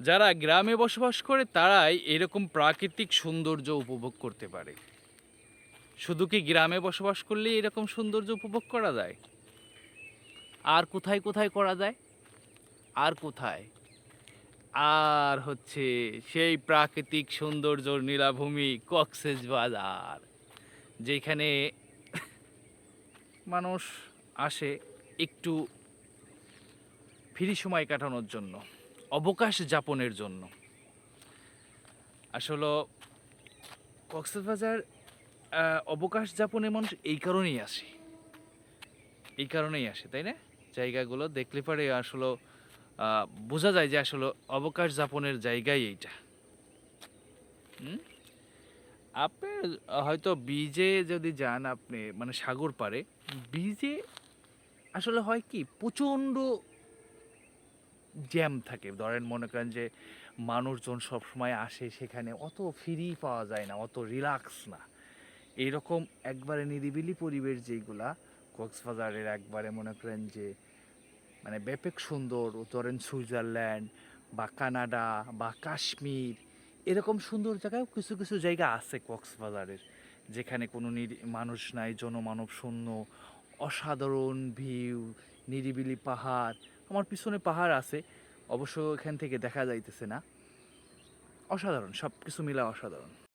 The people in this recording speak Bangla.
যারা গ্রামে বসবাস করে তারাই এরকম প্রাকৃতিক সৌন্দর্য উপভোগ করতে পারে। শুধু কি গ্রামে বসবাস করলেই এরকম সৌন্দর্য উপভোগ করা যায়? আর কোথায় কোথায় করা যায়? আর কোথায়? আর হচ্ছে সেই প্রাকৃতিক সৌন্দর্যর নীলাভূমি কক্সবাজার, যেখানে মানুষ আসে একটু ফ্রি সময় কাটানোর জন্য, অবকাশ যাপনের জন্য। আসলে কক্সবাজার অবকাশ যাপনে মানুষ এই কারণেই আসে, এই কারণেই আসে, তাই না? জায়গাগুলো দেখলে পরে আসলে বোঝা যায় যে আসলে অবকাশ যাপনের জায়গাই এইটা। হুম? আপনি হয়তো বিচে যদি যান, আপনি মানে সাগর পাড়ে, বিচে আসলে হয় কি প্রচণ্ড জ্যাম থাকে। ধরেন মনে করেন যে মানুষজন সবসময় আসে, সেখানে অত ফ্রি পাওয়া যায় না, অত রিল্যাক্স না। এইরকম একবারে নিরিবিলি পরিবেশ যেইগুলা কক্সবাজারের, একবারে মনে করেন যে মানে ব্যাপক সুন্দর। ধরেন সুইজারল্যান্ড বা কানাডা বা কাশ্মীর, এরকম সুন্দর জায়গায় কিছু কিছু জায়গা আছে কক্সবাজারের, যেখানে কোনো মানুষ নাই, জনমানব শূন্য, অসাধারণ ভিউ, নিরিবিলি পাহাড়। আমার পিছনে পাহাড় আছে, অবশ্য এখান থেকে দেখা যাইতেছে না। অসাধারণ, সব কিছু মিলা অসাধারণ।